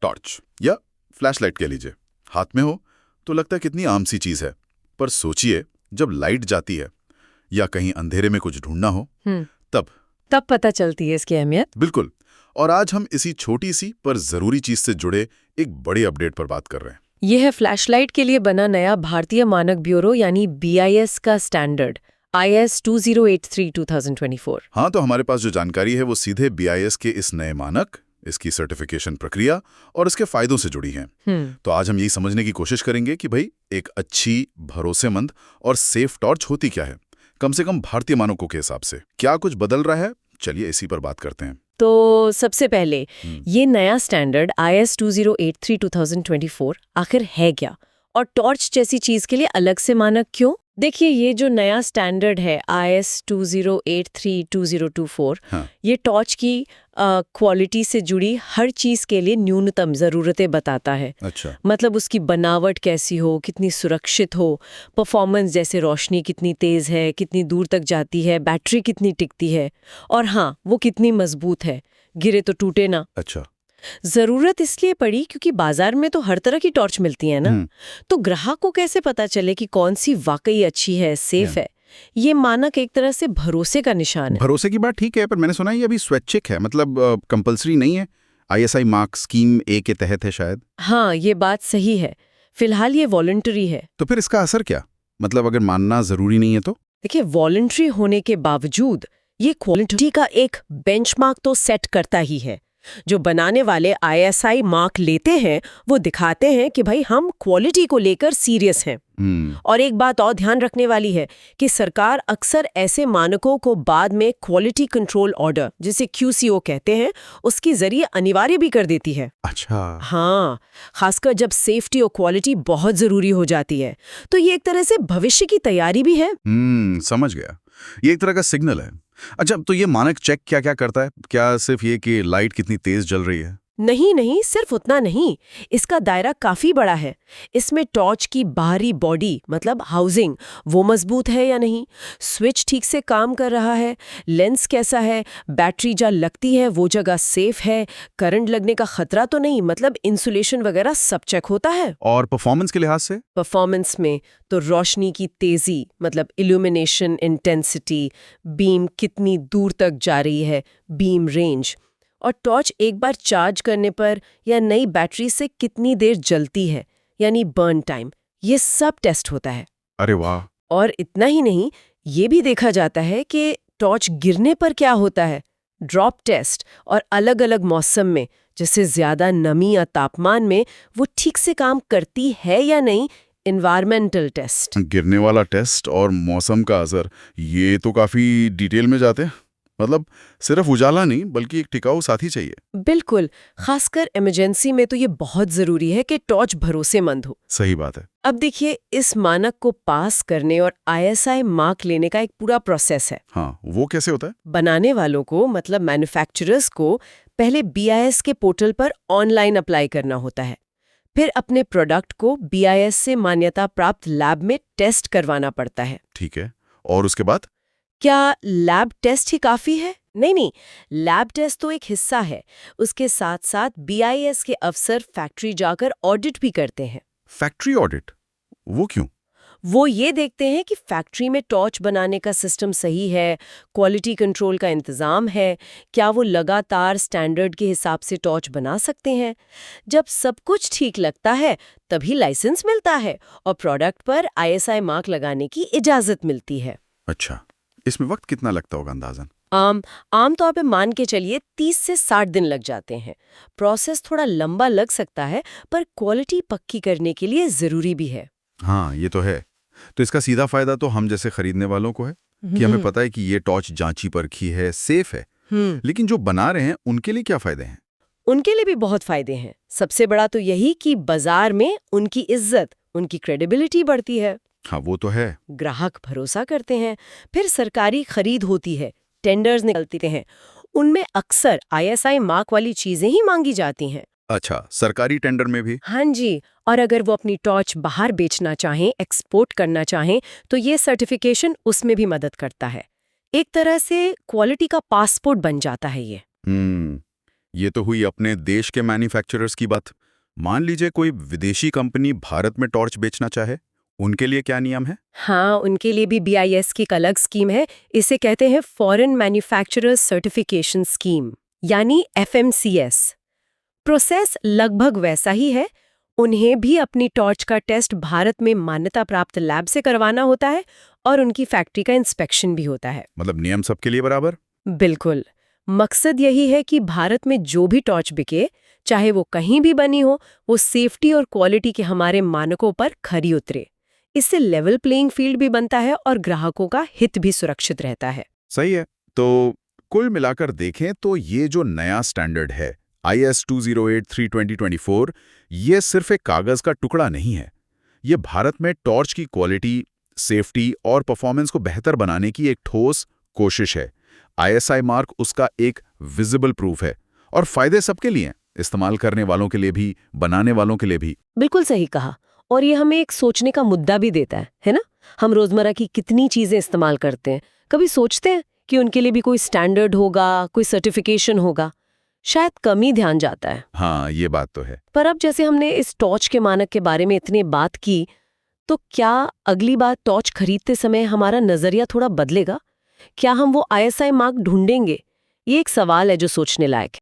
Torch या flashlight कह लीजिए, हाथ में हो तो लगता है कितनी आम सी चीज है, पर सोचिए जब लाइट जाती है या कहीं अंधेरे में कुछ ढूंढना हो तब पता चलती है इसकी अहमियत। बिल्कुल। और आज हम इसी छोटी सी पर जरूरी चीज से जुड़े एक बड़े अपडेट पर बात कर रहे हैं। यह है फ्लैशलाइट के लिए बना नया भारतीय मानक ब्यूरो यानी BIS का स्टैंडर्ड IS 2083-2024। हाँ, तो हमारे पास जो जानकारी है वो सीधे BIS के इस नए मानक, इसकी सर्टिफिकेशन प्रक्रिया और इसके फायदों से जुड़ी हैं। तो आज हम यही समझने की कोशिश करेंगे कि भाई एक अच्छी, भरोसेमंद और सेफ टॉर्च होती क्या है, कम से कम भारतीय मानकों के हिसाब से। क्या कुछ बदल रहा है, चलिए इसी पर बात करते हैं। तो सबसे पहले ये नया स्टैंडर्ड IS 2083-2024 आखिर है क्या, और टॉर्च जैसी चीज के लिए अलग से मानक क्यों? देखिए, ये जो नया स्टैंडर्ड है IS 2083-2024, ये टॉर्च की क्वालिटी से जुड़ी हर चीज के लिए न्यूनतम जरूरतें बताता है। अच्छा। मतलब उसकी बनावट कैसी हो, कितनी सुरक्षित हो, परफॉर्मेंस जैसे रोशनी कितनी तेज है, कितनी दूर तक जाती है, बैटरी कितनी टिकती है, और हाँ, वो कितनी मजबूत है, गिरे तो टूटे ना। अच्छा। जरूरत इसलिए पड़ी क्योंकि बाजार में तो हर तरह की टॉर्च मिलती है ना, तो ग्राहक को कैसे पता चले कि कौन सी वाकई अच्छी है, सेफ है? ये मानक एक तरह से भरोसे का निशान है। भरोसे की बात ठीक है, पर मैंने सुना है ये अभी स्वैच्छिक है, मतलब कंपलसरी नहीं है। ISI मार्क स्कीम A के तहत है शायद। हाँ, ये बात सही है। फिलहाल ये वॉलंटरी है। तो फिर इसका असर क्या, मतलब अगर मानना जरूरी नहीं है तो? देखिए, वॉलंटरी होने के बावजूद ये क्वालिटी का एक बेंचमार्क तो सेट करता ही है। जो बनाने वाले ISI मार्क लेते हैं वो दिखाते हैं कि भाई हम क्वालिटी को लेकर सीरियस हैं। और एक बात और ध्यान रखने वाली है कि सरकार अक्सर ऐसे मानकों को बाद में क्वालिटी कंट्रोल ऑर्डर, जिसे QCO कहते हैं, उसके जरिए अनिवार्य भी कर देती है। अच्छा। हाँ, खासकर जब सेफ्टी और क्वालिटी बहुत जरूरी हो जाती है, तो ये एक तरह से भविष्य की तैयारी भी है। समझ गया, ये एक तरह का सिग्नल है। अच्छा, तो ये मानक चेक क्या क्या करता है? क्या सिर्फ ये कि लाइट कितनी तेज जल रही है? नहीं, सिर्फ उतना नहीं, इसका दायरा काफी बड़ा है। इसमें टॉर्च की बाहरी बॉडी, मतलब हाउसिंग, वो मजबूत है या नहीं, स्विच ठीक से काम कर रहा है, लेंस कैसा है, बैटरी जहाँ लगती है वो जगह सेफ है, करंट लगने का खतरा तो नहीं, मतलब इंसुलेशन वगैरह सब चेक होता है। और परफॉर्मेंस के लिहाज से? परफॉर्मेंस में तो रोशनी की तेजी, मतलब इल्यूमिनेशन इंटेंसिटी, बीम कितनी दूर तक जा रही है, बीम रेंज, और टॉर्च एक बार चार्ज करने पर या नई बैटरी से कितनी देर जलती है, यानी बर्न टाइम, ये सब टेस्ट होता है। अरे वाह! और इतना ही नहीं, ये भी देखा जाता है कि टॉर्च गिरने पर क्या होता है, ड्रॉप टेस्ट, और अलग-अलग मौसम में, जैसे ज्यादा नमी या तापमान में, वो ठीक से काम करती है या नहीं, एनवायरमेंटल टेस्ट। गिरने वाला टेस्ट और मौसम का असर, ये तो काफी डिटेल में जाते हैं। मतलब सिर्फ उजाला नहीं, बल्कि एक टिकाऊ साथी चाहिए। बिल्कुल, खासकर इमरजेंसी में तो ये बहुत जरूरी है कि टॉर्च भरोसेमंद हो। सही बात है। अब देखिए, इस मानक को पास करने और ISI मार्क लेने का एक पूरा प्रोसेस है। हाँ, वो कैसे होता है? बनाने वालों को, मतलब मैन्युफैक्चरर्स को, पहले BIS के पोर्टल पर ऑनलाइन अप्लाई करना होता है। फिर अपने प्रोडक्ट को BIS से मान्यता प्राप्त लैब में टेस्ट करवाना पड़ता है। ठीक है, और उसके बाद? क्या लैब टेस्ट ही काफी है? नहीं, लैब टेस्ट तो एक हिस्सा है। उसके साथ साथ BIS के अफसर फैक्ट्री जाकर ऑडिट भी करते हैं। Factory audit? वो क्यों? वो ये देखते हैं कि फैक्ट्री में टॉर्च बनाने का सिस्टम सही है, क्वालिटी कंट्रोल का इंतजाम है, क्या वो लगातार स्टैंडर्ड के हिसाब से टॉर्च बना सकते हैं। जब सब कुछ ठीक लगता है तभी लाइसेंस मिलता है और प्रोडक्ट पर ISI मार्क लगाने की इजाजत मिलती है। अच्छा, इसमें वक्त कितना लगता होगा अंदाजन? आमतौर पे मान के चलिए 30 से 60 दिन लग जाते हैं। प्रोसेस थोड़ा लंबा लग सकता है, पर क्वालिटी पक्की करने के लिए जरूरी भी है। हाँ, ये तो है। तो इसका सीधा फायदा तो हम जैसे खरीदने वालों को है कि हमें पता है कि ये टॉर्च जांची परखी है, सेफ है। लेकिन जो बना रहे हैं उनके लिए क्या फायदे हैं? उनके लिए भी बहुत फायदे हैं। सबसे बड़ा तो यही कि बाजार में उनकी इज्जत, उनकी क्रेडिबिलिटी बढ़ती है। हाँ, वो तो है। ग्राहक भरोसा करते हैं। फिर सरकारी खरीद होती है, टेंडर्स निकलते हैं, उनमें अक्सर ISI मार्क वाली चीजें ही मांगी जाती हैं। अच्छा, सरकारी टेंडर में भी? हाँ जी, और अगर वो अपनी टॉर्च बाहर बेचना चाहें, एक्सपोर्ट करना चाहें, तो ये सर्टिफिकेशन उसमें भी मदद करता है। एक तरह से क्वालिटी का पासपोर्ट बन जाता है ये। ये तो हुई अपने देश के मैन्युफैक्चरर्स की बात। मान लीजिए कोई विदेशी कंपनी भारत में टॉर्च बेचना चाहे, उनके लिए क्या नियम है? हाँ, उनके लिए भी BIS की एक अलग स्कीम है। इसे कहते हैं फॉरेन मैन्युफैक्चरर्स सर्टिफिकेशन स्कीम, यानी FMCS। प्रोसेस लगभग वैसा ही है। उन्हें भी अपनी टॉर्च का टेस्ट भारत में मान्यता प्राप्त लैब से करवाना होता है और उनकी फैक्ट्री का इंस्पेक्शन भी होता है। मतलब नियम सबके लिए बराबर? बिल्कुल। मकसद यही है कि भारत में जो भी टॉर्च बिके, चाहे वो कहीं भी बनी हो, वो सेफ्टी और क्वालिटी के हमारे मानकों पर खरी उतरे। इससे लेवल प्लेइंग फील्ड भी बनता है और ग्राहकों का हित भी सुरक्षित रहता है। सही है। तो कुल मिलाकर देखें तो ये जो नया स्टैंडर्ड है IS 2083-2024, ये सिर्फ एक कागज का टुकड़ा नहीं है। ये भारत में टॉर्च की क्वालिटी, सेफ्टी और परफॉर्मेंस को बेहतर बनाने की एक ठोस कोशिश है। ISI मार्क उसका एक विजिबल प्रूफ है और फायदे सबके लिए हैं, इस्तेमाल करने वालों के लिए भी, बनाने वालों के लिए भी। बिल्कुल सही कहा। और ये हमें एक सोचने का मुद्दा भी देता है ना? हम रोजमर्रा की कितनी चीजें इस्तेमाल करते हैं, कभी सोचते हैं कि उनके लिए भी कोई स्टैंडर्ड होगा, कोई सर्टिफिकेशन होगा? शायद कम ही ध्यान जाता है। हाँ, ये बात तो है। पर अब जैसे हमने इस टॉर्च के मानक के बारे में इतनी बात की, तो क्या अगली बार टॉर्च खरीदते समय हमारा नजरिया थोड़ा बदलेगा? क्या हम वो ISI मार्क ढूंढेंगे? ये एक सवाल है जो सोचने लायक है।